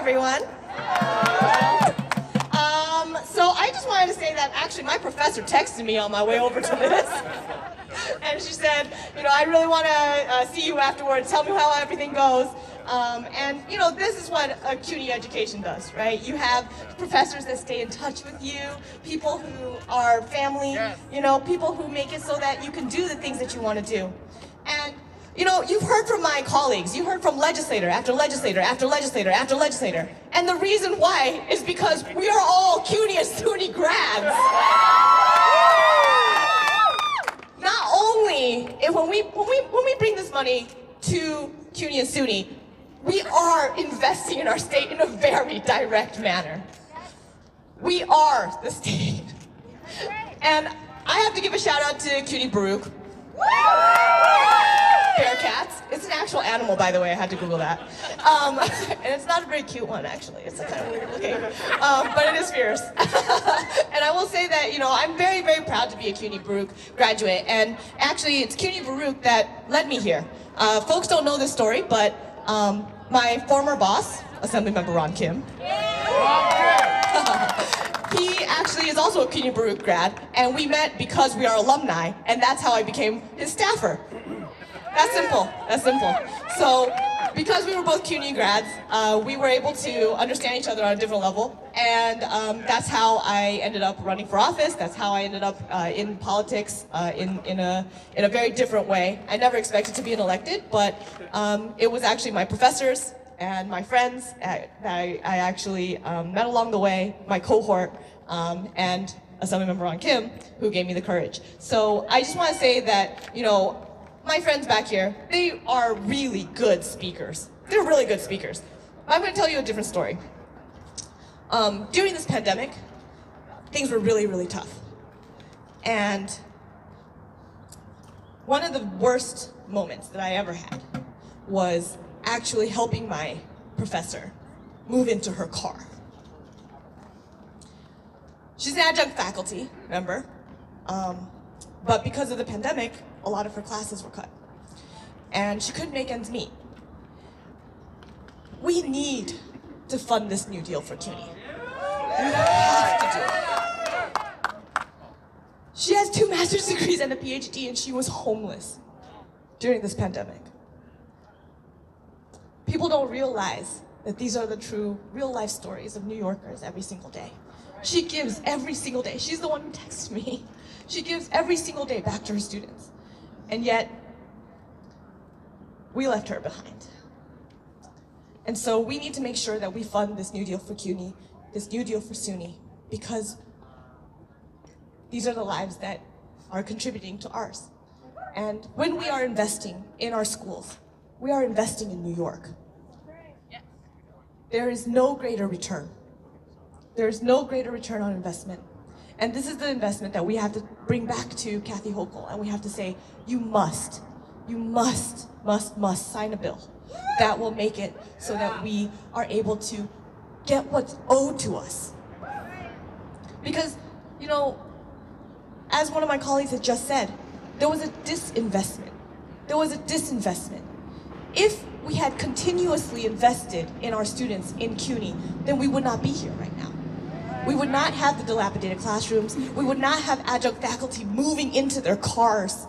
everyone. So I just wanted to say that actually my professor texted me on my way over to this. And she said, I really want to see you afterwards, tell me how everything goes. And this is what a CUNY education does, right? You have professors that stay in touch with you, people who are family, people who make it so that you can do the things that you want to do. And you've heard from my colleagues, you heard from legislator after legislator after legislator after legislator. And the reason why is because we are all CUNY and SUNY grads. Not only when we bring this money to CUNY and SUNY, we are investing in our state in a very direct manner. We are the state. And I have to give a shout out to CUNY Baruch. Bearcats. It's an actual animal, by the way. I had to Google that. And it's not a very cute one, actually. It's kind of weird looking. But it is fierce. And I will say that, I'm very, very proud to be a CUNY Baruch graduate. And actually, it's CUNY Baruch that led me here. Folks don't know this story, but my former boss, Assemblymember Ron Kim, he actually is also a CUNY Baruch grad, and we met because we are alumni, and that's how I became his staffer. That's simple, that's simple. So, because we were both CUNY grads, we were able to understand each other on a different level, and that's how I ended up running for office. That's how I ended up in politics in a very different way. I never expected to be elected, but it was actually my professors and my friends that I actually met along the way, my cohort, and Assemblymember Ron Kim, who gave me the courage. So I just want to say that, my friends back here, they are really good speakers. They're really good speakers. I'm going to tell you a different story. During this pandemic, things were really, really tough. And one of the worst moments that I ever had was actually helping my professor move into her car. She's an adjunct faculty member, but because of the pandemic, a lot of her classes were cut. And she couldn't make ends meet. We need to fund this new deal for CUNY. We have to do it. She has 2 master's degrees and a PhD, and she was homeless during this pandemic. People don't realize that these are the true, real-life stories of New Yorkers every single day. She gives every single day. She's the one who texts me. She gives every single day back to her students. And yet, we left her behind. And so we need to make sure that we fund this new deal for CUNY, this new deal for SUNY, because these are the lives that are contributing to ours. And when we are investing in our schools, we are investing in New York. There is no greater return. There is no greater return on investment. And this is the investment that we have to bring back to Kathy Hochul, and we have to say, you must sign a bill that will make it so that we are able to get what's owed to us. Because, as one of my colleagues had just said, there was a disinvestment. There was a disinvestment. If we had continuously invested in our students in CUNY, then we would not be here right now. We would not have the dilapidated classrooms. We would not have adjunct faculty moving into their cars.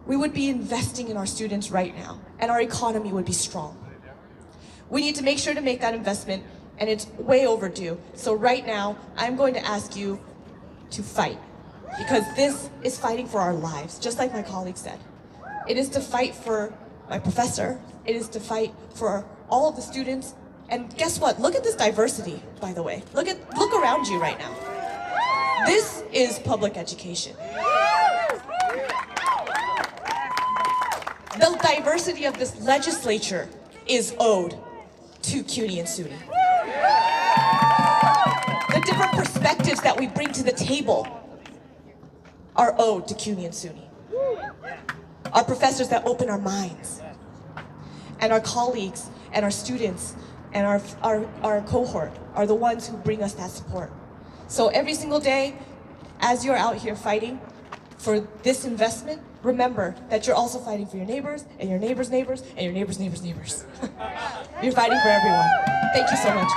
We would be investing in our students right now, and our economy would be strong. We need to make sure to make that investment, and it's way overdue. So right now, I'm going to ask you to fight, because this is fighting for our lives, just like my colleague said. It is to fight for my professor. It is to fight for all of the students. And guess what? Look at this diversity, by the way. Look around you right now. This is public education. The diversity of this legislature is owed to CUNY and SUNY. The different perspectives that we bring to the table are owed to CUNY and SUNY. Our professors that open our minds, and our colleagues, and our students, and our cohort are the ones who bring us that support. So every single day, as you're out here fighting for this investment, remember that you're also fighting for your neighbors, and your neighbors' neighbors, and your neighbors' neighbors' neighbors. You're fighting for everyone. Thank you so much.